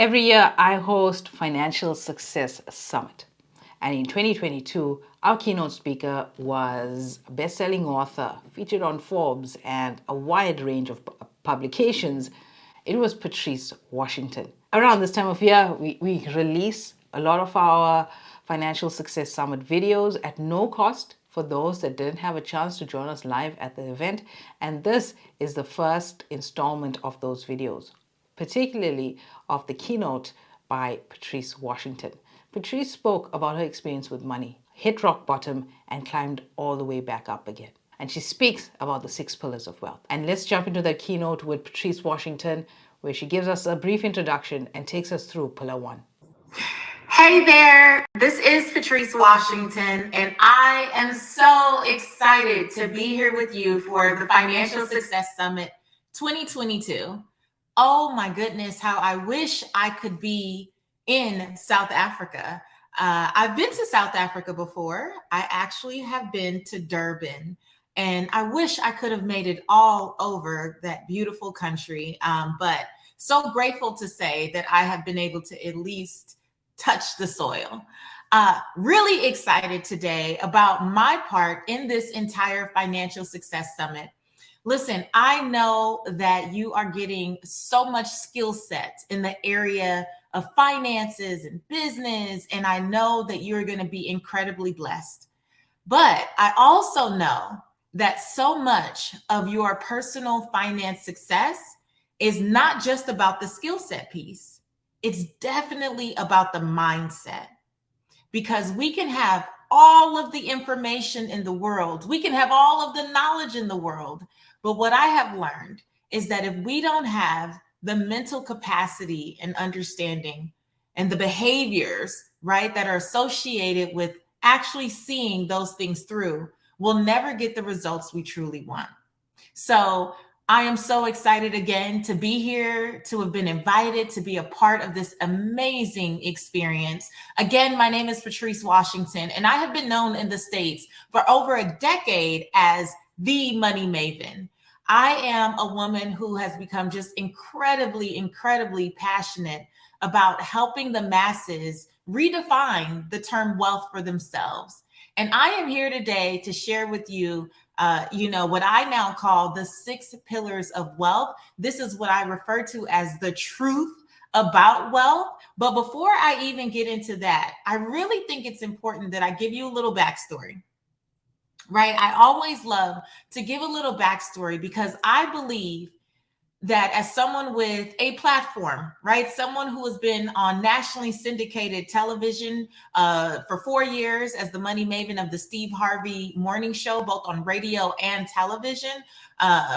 Every year, I host Financial Success Summit. And in 2022, our keynote speaker was a best-selling author, featured on Forbes and a wide range of publications. It was Patrice Washington. Around this time of year, we release a lot of our Financial Success Summit videos at no cost for those that didn't have a chance to join us live at the event. And this is the first installment of those videos, particularly of the keynote by Patrice Washington. Patrice spoke about her experience with money, hit rock bottom, and climbed all the way back up again. And she speaks about the 6 pillars of wealth. And let's jump into the keynote with Patrice Washington, where she gives us a brief introduction and takes us through pillar 1. Hey there, this is Patrice Washington, and I am so excited to be here with you for the Financial Success Summit 2022. Oh my goodness, how I wish I could be in South Africa. I've been to South Africa before. I actually have been to Durban, and I wish I could have made it all over that beautiful country. But so grateful to say that I have been able to at least touch the soil. Really excited today about my part in this entire Financial Success Summit. Listen, I know that you are getting so much skill set in the area of finances and business, and I know that you're going to be incredibly blessed. But I also know that so much of your personal finance success is not just about the skill set piece. It's definitely about the mindset, because we can have all of the information in the world. We can have all of the knowledge in the world. But what I have learned is that if we don't have the mental capacity and understanding and the behaviors, right, that are associated with actually seeing those things through, we'll never get the results we truly want. So I am so excited again to be here, to have been invited to be a part of this amazing experience. Again, my name is Patrice Washington, and I have been known in the States for over a decade as the Money Maven. I am a woman who has become just incredibly passionate about helping the masses redefine the term wealth for themselves. And I am here today to share with you what I now call the 6 pillars of wealth. This is what I refer to as the truth about wealth. But before I even get into that, I really think it's important that I give you a little backstory, right? I always love to give a little backstory because I believe that as someone with a platform, right? Someone who has been on nationally syndicated television for 4 years as the Money Maven of the Steve Harvey Morning Show, both on radio and television,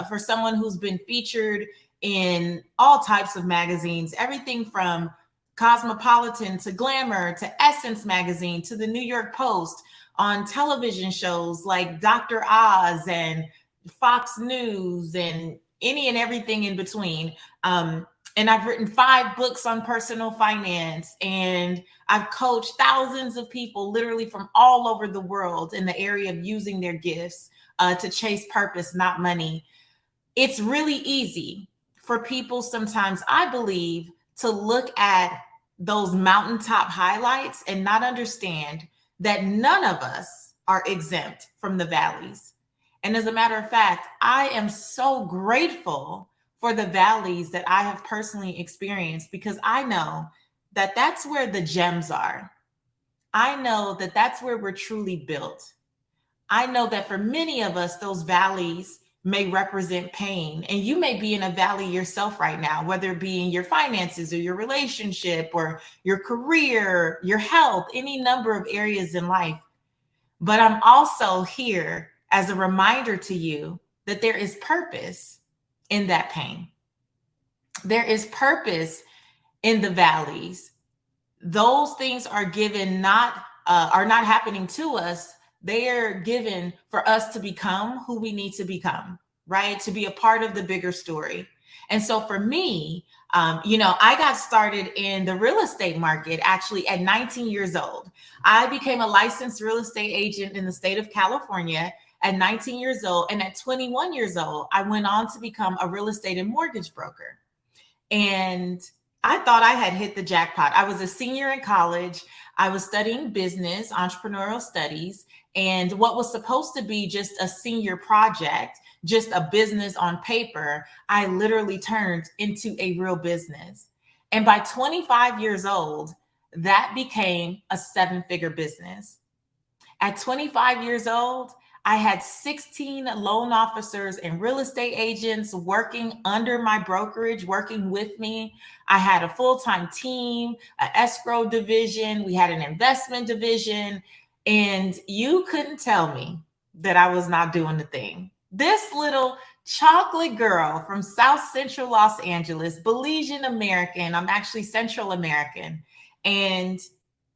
for someone who's been featured in all types of magazines, everything from Cosmopolitan to Glamour to Essence Magazine to the New York Post, on television shows like Dr. Oz and Fox News and any and everything in between. And I've written 5 books on personal finance, and I've coached thousands of people literally from all over the world in the area of using their gifts to chase purpose, not money. It's really easy for people sometimes, I believe, to look at those mountaintop highlights and not understand that none of us are exempt from the valleys. And as a matter of fact, I am so grateful for the valleys that I have personally experienced, because I know that that's where the gems are. I know that that's where we're truly built. I know that for many of us, those valleys may represent pain. And you may be in a valley yourself right now, whether it be in your finances or your relationship or your career, your health, any number of areas in life. But I'm also here as a reminder to you that there is purpose in that pain. There is purpose in the valleys. Those things are given are not happening to us. They are given for us to become who we need to become, right? To be a part of the bigger story. And so for me, I got started in the real estate market actually at 19 years old. I became a licensed real estate agent in the state of California at 19 years old. And at 21 years old, I went on to become a real estate and mortgage broker. And I thought I had hit the jackpot. I was a senior in college. I was studying business, entrepreneurial studies, and what was supposed to be just a senior project, just a business on paper, I literally turned into a real business. And by 25 years old, that became a seven-figure business. At 25 years old, I had 16 loan officers and real estate agents working under my brokerage, working with me. I had a full-time team, an escrow division, we had an investment division, and you couldn't tell me that I was not doing the thing. This little chocolate girl from South Central Los Angeles, Belizean American, I'm actually Central American, and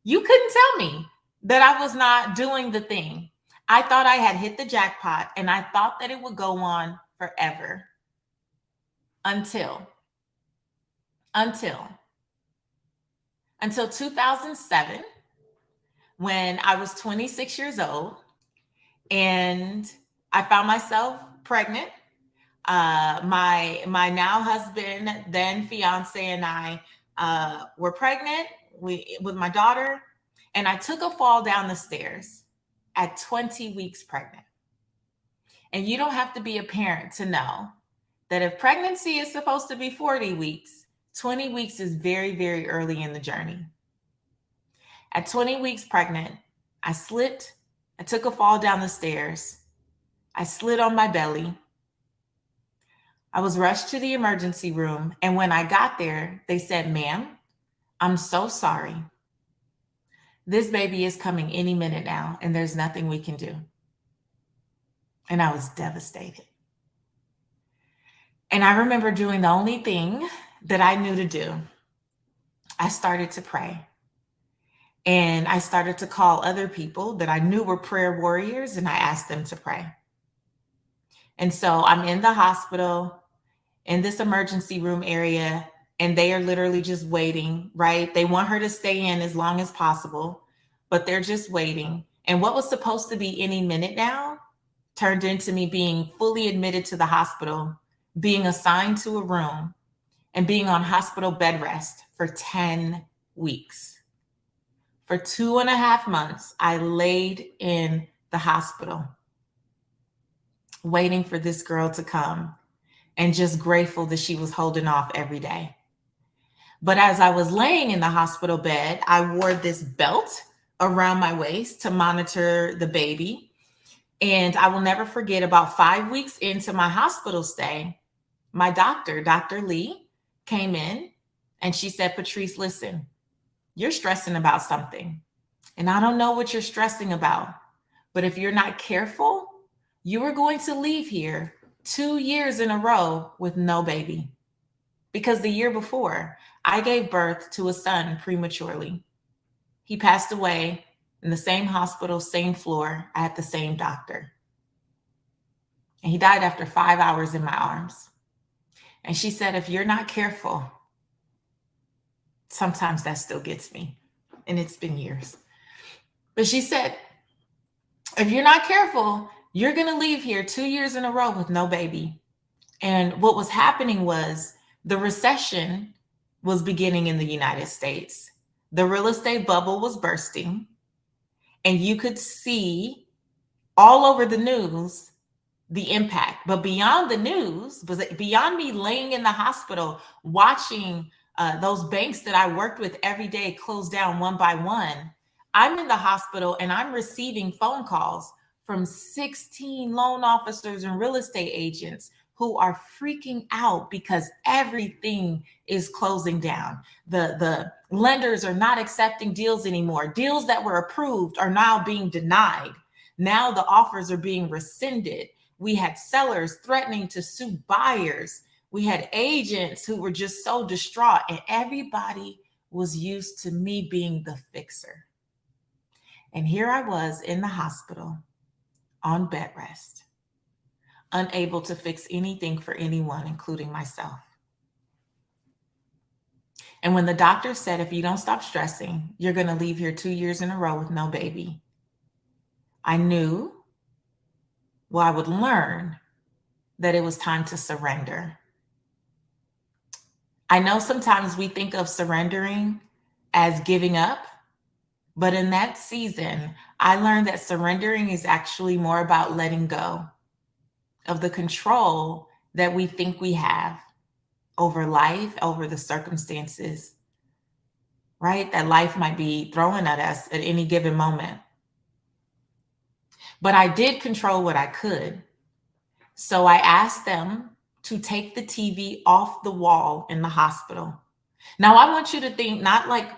you couldn't tell me that I was not doing the thing. I thought I had hit the jackpot and I thought that it would go on forever until 2007, when I was 26 years old and I found myself pregnant. My now husband, then fiance, and I were pregnant with my daughter, and I took a fall down the stairs at 20 weeks pregnant. And you don't have to be a parent to know that if pregnancy is supposed to be 40 weeks, 20 weeks is very, very early in the journey. At 20 weeks pregnant, I slipped. I took a fall down the stairs. I slid on my belly. I was rushed to the emergency room. And when I got there, they said, "Ma'am, I'm so sorry. This baby is coming any minute now, and there's nothing we can do." And I was devastated. And I remember doing the only thing that I knew to do. I started to pray. And I started to call other people that I knew were prayer warriors, and I asked them to pray. And so I'm in the hospital, in this emergency room area, and they are literally just waiting, right? They want her to stay in as long as possible, but they're just waiting. And what was supposed to be any minute now turned into me being fully admitted to the hospital, being assigned to a room, and being on hospital bed rest for 10 weeks. For 2.5 months, I laid in the hospital, waiting for this girl to come and just grateful that she was holding off every day. But as I was laying in the hospital bed, I wore this belt around my waist to monitor the baby. And I will never forget, about 5 weeks into my hospital stay, my doctor, Dr. Lee, came in and she said, "Patrice, listen, you're stressing about something. And I don't know what you're stressing about, but if you're not careful, you are going to leave here 2 years in a row with no baby." Because the year before, I gave birth to a son prematurely. He passed away in the same hospital, same floor, at the same doctor. And he died after 5 hours in my arms. And she said, "If you're not careful," sometimes that still gets me, and it's been years. But she said, "If you're not careful, you're going to leave here 2 years in a row with no baby." And what was happening was the recession was beginning in the United States. The real estate bubble was bursting, and you could see all over the news the impact. But beyond the news, beyond me laying in the hospital, watching those banks that I worked with every day close down one by one, I'm in the hospital and I'm receiving phone calls from 16 loan officers and real estate agents who are freaking out because everything is closing down. The lenders are not accepting deals anymore. Deals that were approved are now being denied. Now the offers are being rescinded. We had sellers threatening to sue buyers. We had agents who were just so distraught, and everybody was used to me being the fixer. And here I was in the hospital on bed rest, unable to fix anything for anyone, including myself. And when the doctor said, "If you don't stop stressing, you're going to leave here 2 years in a row with no baby," I knew, well, I would learn that it was time to surrender. I know sometimes we think of surrendering as giving up, but in that season, I learned that surrendering is actually more about letting go of the control that we think we have over life, over the circumstances, right? That life might be throwing at us at any given moment. But I did control what I could. So I asked them to take the TV off the wall in the hospital. Now, I want you to think not like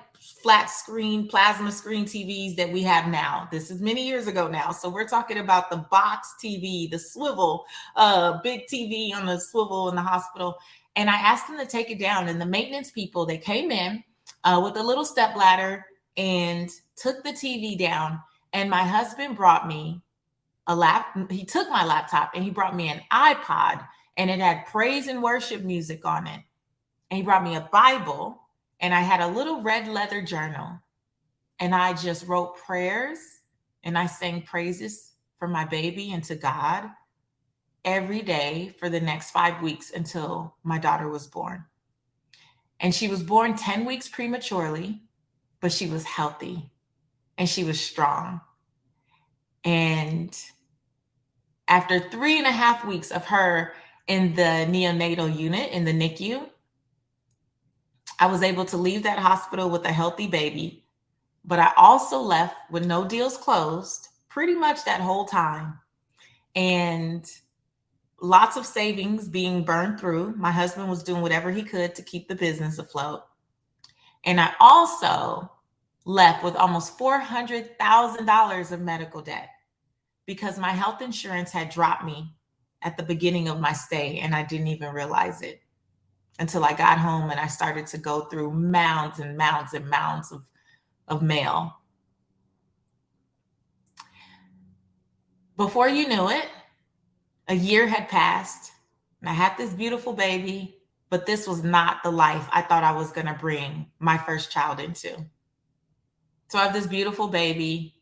flat screen, plasma screen TVs that we have now. This is many years ago now. So we're talking about the box TV, the swivel, big TV on the swivel in the hospital. And I asked them to take it down. And the maintenance people, they came in with a little step ladder and took the TV down. And my husband brought me he took my laptop and he brought me an iPod, and it had praise and worship music on it. And he brought me a Bible, and I had a little red leather journal, and I just wrote prayers and I sang praises for my baby and to God every day for the next 5 weeks until my daughter was born. And she was born 10 weeks prematurely, but she was healthy and she was strong. And after 3.5 weeks of her in the neonatal unit in the NICU, I was able to leave that hospital with a healthy baby, but I also left with no deals closed pretty much that whole time, and lots of savings being burned through. My husband was doing whatever he could to keep the business afloat. And I also left with almost $400,000 of medical debt because my health insurance had dropped me at the beginning of my stay, and I didn't even realize it until I got home and I started to go through mounds and mounds and mounds of mail. Before you knew it, a year had passed, and I had this beautiful baby, but this was not the life I thought I was going to bring my first child into. So I have this beautiful baby.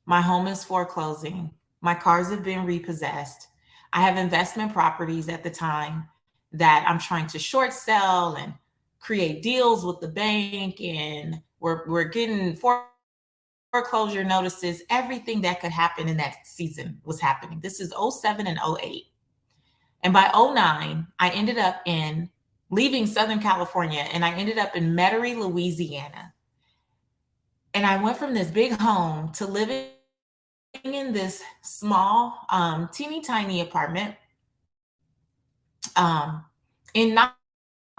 My home is foreclosing. My cars have been repossessed. I have investment properties at the time that I'm trying to short sell and create deals with the bank, and we're getting foreclosure notices. Everything that could happen in that season was happening. This is 07 and 08. And by 09, I ended up leaving Southern California, and I ended up in Metairie, Louisiana. And I went from this big home to living in this small, teeny tiny apartment in not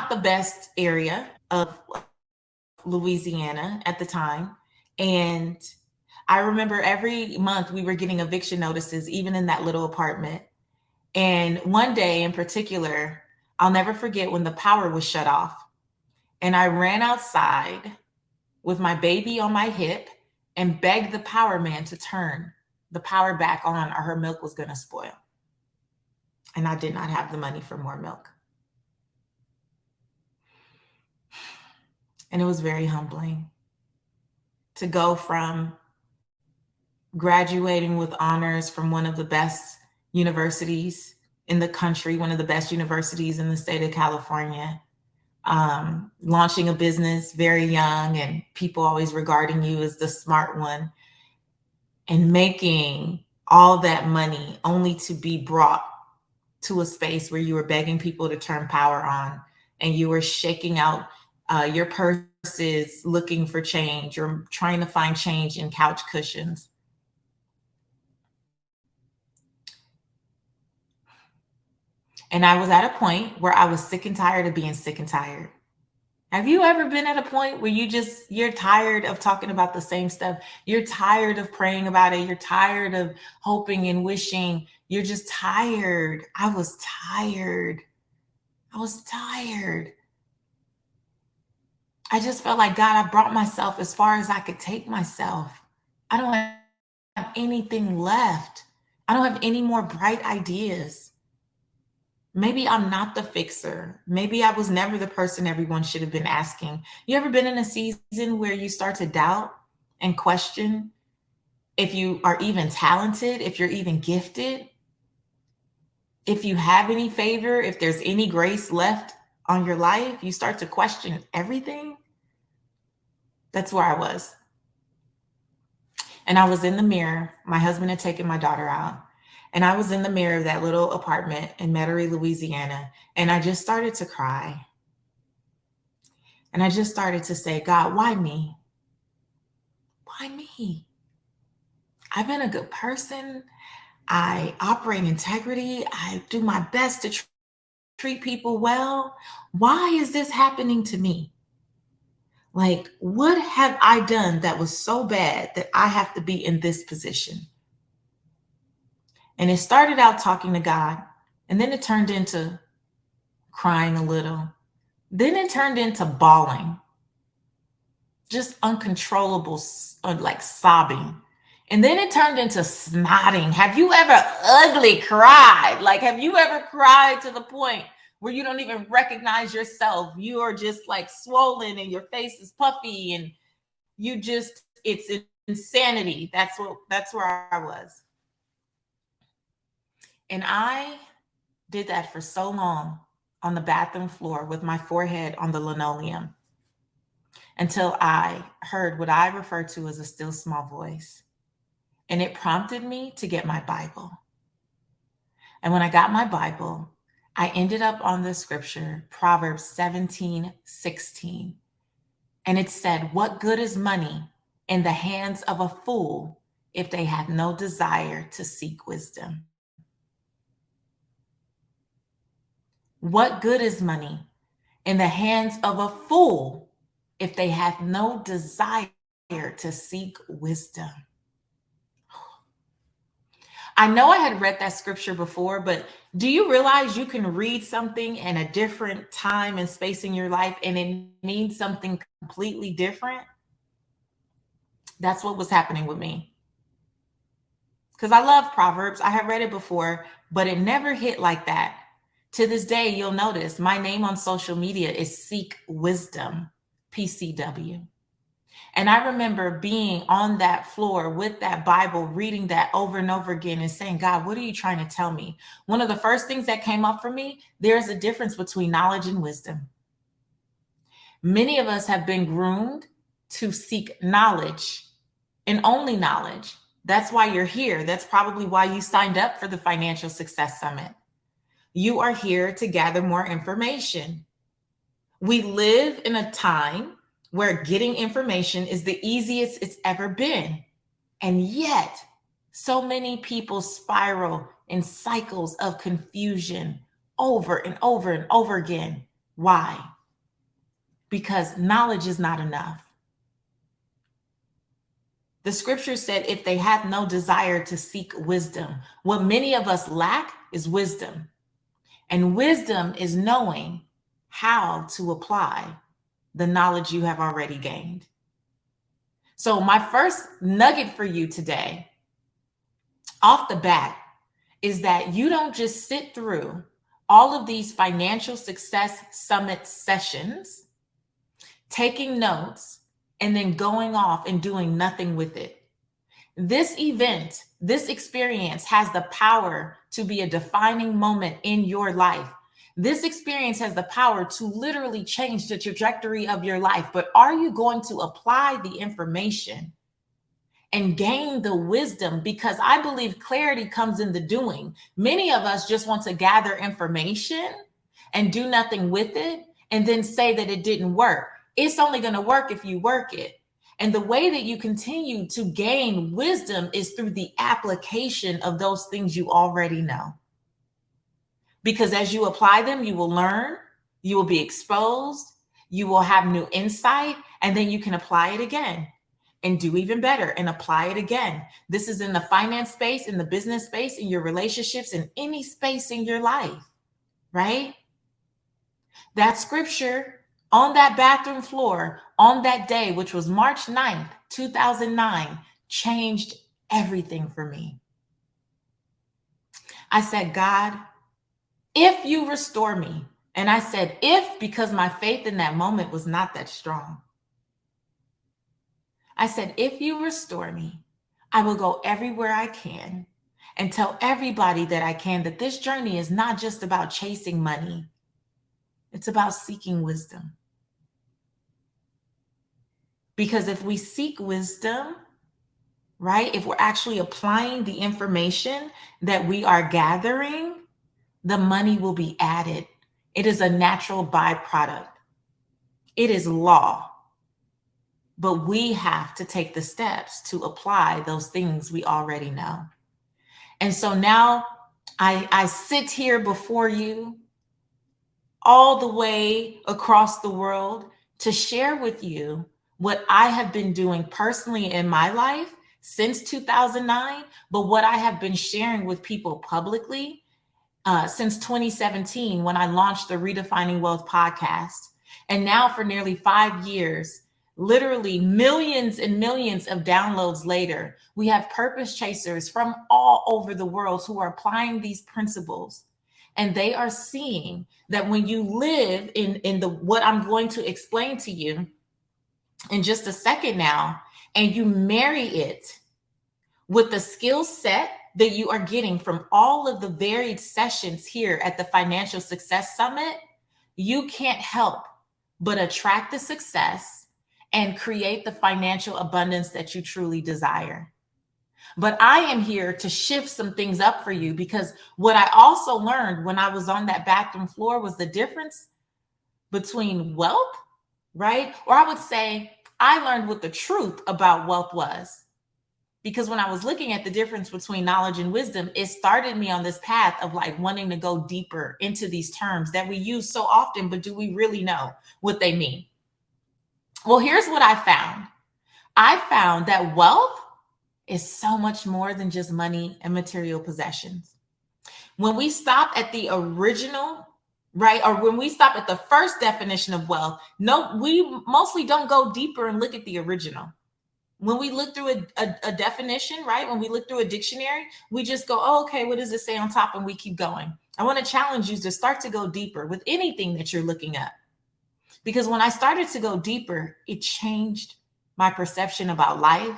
the best area of Louisiana at the time. And I remember every month we were getting eviction notices, even in that little apartment. And one day in particular, I'll never forget when the power was shut off. And I ran outside with my baby on my hip and begged the power man to turn the power back on, or her milk was going to spoil. And I did not have the money for more milk. And it was very humbling to go from graduating with honors from one of the best universities in the country, one of the best universities in the state of California, launching a business very young and people always regarding you as the smart one, and making all that money only to be brought to a space where you were begging people to turn power on, and you were shaking out your purses looking for change. You're trying to find change in couch cushions. And I was at a point where I was sick and tired of being sick and tired. Have you ever been at a point where you're tired of talking about the same stuff? You're tired of praying about it. You're tired of hoping and wishing. You're just tired. I was tired. I just felt like, God, I brought myself as far as I could take myself. I don't have anything left. I don't have any more bright ideas. Maybe I'm not the fixer. Maybe I was never the person everyone should have been asking. You ever been in a season where you start to doubt and question if you are even talented, if you're even gifted, if you have any favor, if there's any grace left on your life, you start to question everything. That's where I was. And I was in the mirror. My husband had taken my daughter out. And I was in the mirror of that little apartment in Metairie, Louisiana. And I just started to cry. And I just started to say, God, why me? Why me? I've been a good person. I operate integrity. I do my best to treat people well. Why is this happening to me? Like, what have I done that was so bad that I have to be in this position? And it started out talking to God, and then it turned into crying a little. Then it turned into bawling, just uncontrollable, like sobbing. And then it turned into snotting. Have you ever ugly cried? Like, have you ever cried to the point where you don't even recognize yourself? You are just like swollen and your face is puffy and you just, it's insanity. That's where I was. And I did that for so long on the bathroom floor with my forehead on the linoleum until I heard what I refer to as a still small voice. And it prompted me to get my Bible. And when I got my Bible, I ended up on the scripture, Proverbs 17:16. And it said, what good is money in the hands of a fool if they have no desire to seek wisdom? What good is money in the hands of a fool if they have no desire to seek wisdom? I know I had read that scripture before, but do you realize you can read something in a different time and space in your life and it means something completely different? That's what was happening with me. Because I love Proverbs. I have read it before, but it never hit like that. To this day, you'll notice my name on social media is Seek Wisdom, PCW. And I remember being on that floor with that Bible, reading that over and over again and saying, God, what are you trying to tell me? One of the first things that came up for me, there's a difference between knowledge and wisdom. Many of us have been groomed to seek knowledge and only knowledge. That's why you're here. That's probably why you signed up for the Financial Success Summit. You are here to gather more information. We live in a time where getting information is the easiest it's ever been. And yet, so many people spiral in cycles of confusion over and over and over again. Why? Because knowledge is not enough. The scripture said, if they have no desire to seek wisdom, what many of us lack is wisdom. And wisdom is knowing how to apply the knowledge you have already gained. So my first nugget for you today, off the bat, is that you don't just sit through all of these Financial Success Summit sessions, taking notes, and then going off and doing nothing with it. This event, this experience has the power to be a defining moment in your life. This experience has the power to literally change the trajectory of your life. But are you going to apply the information and gain the wisdom? Because I believe clarity comes in the doing. Many of us just want to gather information and do nothing with it and then say that it didn't work. It's only going to work if you work it. And the way that you continue to gain wisdom is through the application of those things you already know. Because as you apply them, you will learn, you will be exposed, you will have new insight, and then you can apply it again and do even better and apply it again. This is in the finance space, in the business space, in your relationships, in any space in your life, right? That scripture on that bathroom floor on that day, which was March 9th, 2009, changed everything for me. I said, God, if you restore me, and I said, if, because my faith in that moment was not that strong. I said, if you restore me, I will go everywhere I can and tell everybody that I can that this journey is not just about chasing money. It's about seeking wisdom. Because if we seek wisdom, right, if we're actually applying the information that we are gathering, the money will be added. It is a natural byproduct. It is law. But we have to take the steps to apply those things we already know. And so now I sit here before you all the way across the world to share with you what I have been doing personally in my life since 2009, but what I have been sharing with people publicly since 2017 when I launched the Redefining Wealth podcast. And now for nearly 5 years, literally millions and millions of downloads later, we have purpose chasers from all over the world who are applying these principles. And they are seeing that when you live in the what I'm going to explain to you in just a second now, and you marry it with the skill set that you are getting from all of the varied sessions here at the Financial Success Summit, you can't help but attract the success and create the financial abundance that you truly desire. But I am here to shift some things up for you, because what I also learned when I was on that bathroom floor was the difference between wealth, right? Or I would say I learned what the truth about wealth was. Because when I was looking at the difference between knowledge and wisdom, it started me on this path of like wanting to go deeper into these terms that we use so often, but do we really know what they mean? Well, here's what I found. I found that wealth is so much more than just money and material possessions. When we stop at the original, right, or when we stop at the first definition of wealth, no, we mostly don't go deeper and look at the original. When we look through a definition, right, when we look through a dictionary, we just go, oh, okay, what does it say on top? And we keep going. I want to challenge you to start to go deeper with anything that you're looking at. Because when I started to go deeper, it changed my perception about life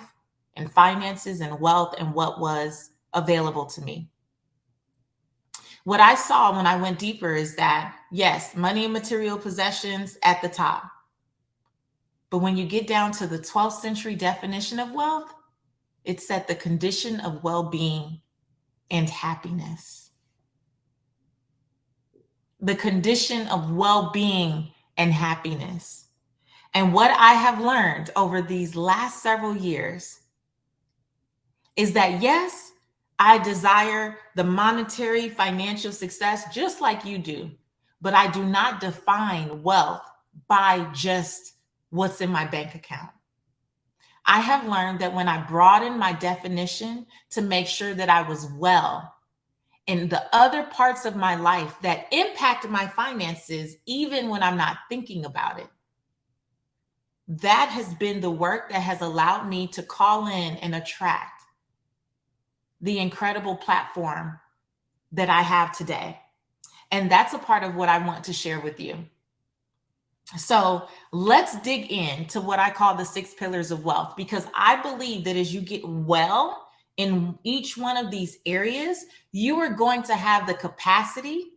and finances and wealth and what was available to me. What I saw when I went deeper is that, yes, money and material possessions at the top. But when you get down to the 12th century definition of wealth, it said the condition of well-being and happiness. The condition of well-being and happiness. And what I have learned over these last several years is that, yes, I desire the monetary financial success just like you do, but I do not define wealth by just what's in my bank account. I have learned that when I broaden my definition to make sure that I was well in the other parts of my life that impact my finances, even when I'm not thinking about it, that has been the work that has allowed me to call in and attract the incredible platform that I have today. And that's a part of what I want to share with you. So let's dig into what I call the 6 pillars of wealth, because I believe that as you get well in each one of these areas, you are going to have the capacity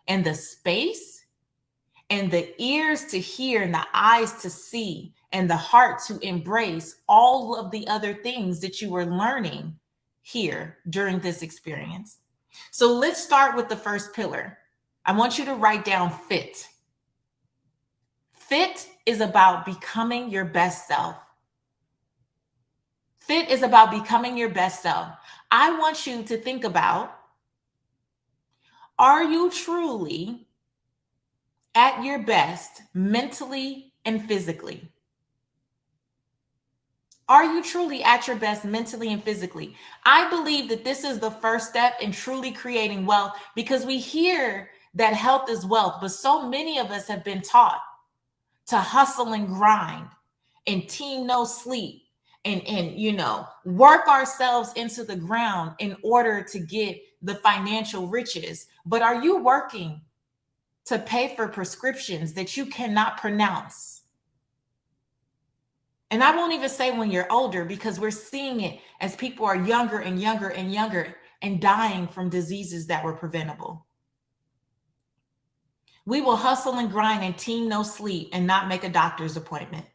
and the space and the ears to hear and the eyes to see and the heart to embrace all of the other things that you are learning here during this experience. So let's start with the first pillar. I want you to write down fit. Fit is about becoming your best self. Fit is about becoming your best self. I want you to think about, are you truly at your best mentally and physically? Are you truly at your best mentally and physically? I believe that this is the first step in truly creating wealth, because we hear that health is wealth, but so many of us have been taught to hustle and grind and team no sleep and work ourselves into the ground in order to get the financial riches. But are you working to pay for prescriptions that you cannot pronounce? And I won't even say when you're older, because we're seeing it as people are younger and younger and younger and dying from diseases that were preventable. We will hustle and grind and team no sleep and not make a doctor's appointment.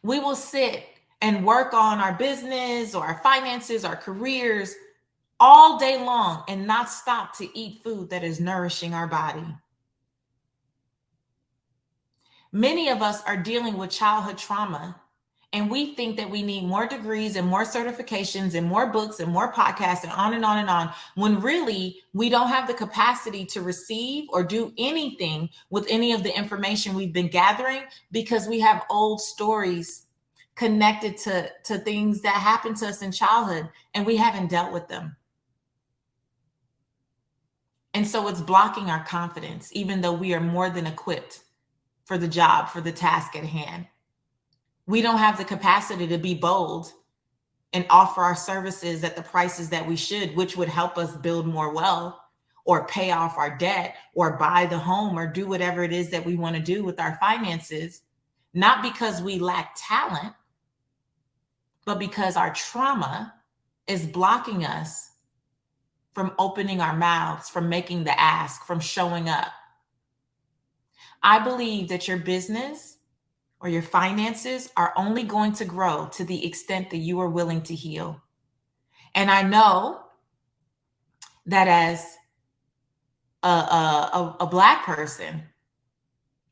We will sit and work on our business or our finances, our careers all day long and not stop to eat food that is nourishing our body. Many of us are dealing with childhood trauma, and we think that we need more degrees and more certifications and more books and more podcasts and on and on and on, when really we don't have the capacity to receive or do anything with any of the information we've been gathering, because we have old stories connected to things that happened to us in childhood and we haven't dealt with them. And so it's blocking our confidence, even though we are more than equipped for the job, for the task at hand. We don't have the capacity to be bold and offer our services at the prices that we should, which would help us build more wealth or pay off our debt or buy the home or do whatever it is that we want to do with our finances, not because we lack talent, but because our trauma is blocking us from opening our mouths, from making the ask, from showing up. I believe that your business or your finances are only going to grow to the extent that you are willing to heal. And I know that as a Black person,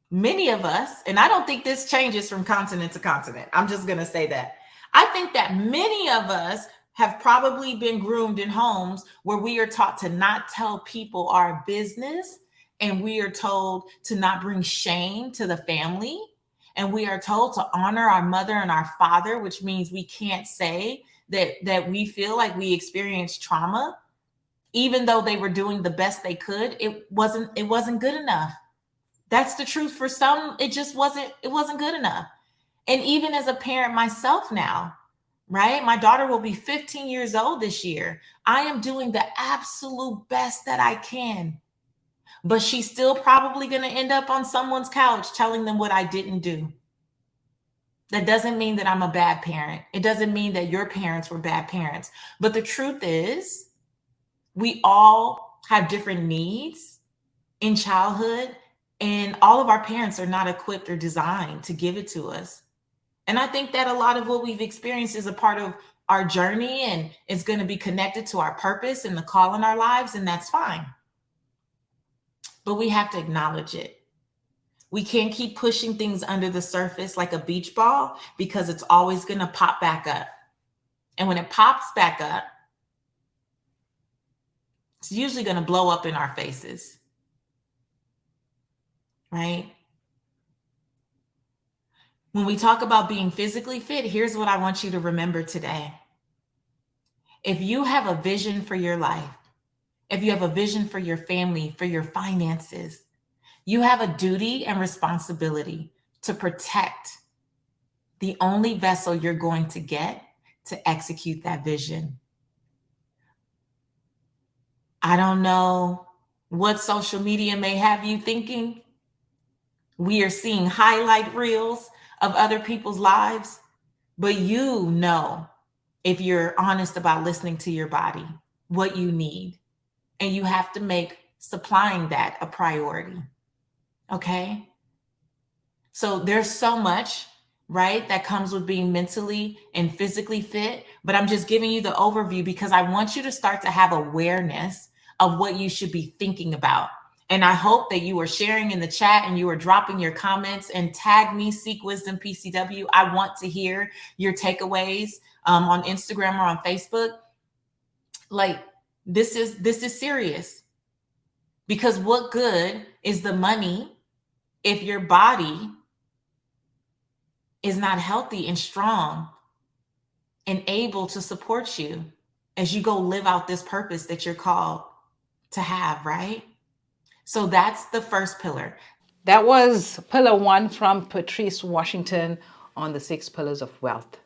many of us, and I don't think this changes from continent to continent, I'm just going to say that. I think that many of us have probably been groomed in homes where we are taught to not tell people our business, and we are told to not bring shame to the family, and we are told to honor our mother and our father, which means we can't say that we feel like we experienced trauma, even though they were doing the best they could. It wasn't good enough. That's the truth. For some, it wasn't good enough. And even as a parent myself now, right? My daughter will be 15 years old this year. I am doing the absolute best that I can, but she's still probably going to end up on someone's couch telling them what I didn't do. That doesn't mean that I'm a bad parent. It doesn't mean that your parents were bad parents. But the truth is, we all have different needs in childhood, and all of our parents are not equipped or designed to give it to us. And I think that a lot of what we've experienced is a part of our journey, and it's going to be connected to our purpose and the call in our lives, and that's fine. But we have to acknowledge it. We can't keep pushing things under the surface like a beach ball, because it's always going to pop back up. And when it pops back up, it's usually going to blow up in our faces, right? When we talk about being physically fit, here's what I want you to remember today. If you have a vision for your life, if you have a vision for your family, for your finances, you have a duty and responsibility to protect the only vessel you're going to get to execute that vision. I don't know what social media may have you thinking. We are seeing highlight reels of other people's lives, but you know, if you're honest about listening to your body, what you need, and you have to make supplying that a priority. Okay? So there's so much, right, that comes with being mentally and physically fit, but I'm just giving you the overview because I want you to start to have awareness of what you should be thinking about. And I hope that you are sharing in the chat and you are dropping your comments, and tag me, Seek Wisdom PCW. I want to hear your takeaways on Instagram or on Facebook. Like, this is serious, because what good is the money if your body is not healthy and strong and able to support you as you go live out this purpose that you're called to have, right? So that's the first pillar. That was pillar 1 from Patrice Washington on the 6 pillars of wealth.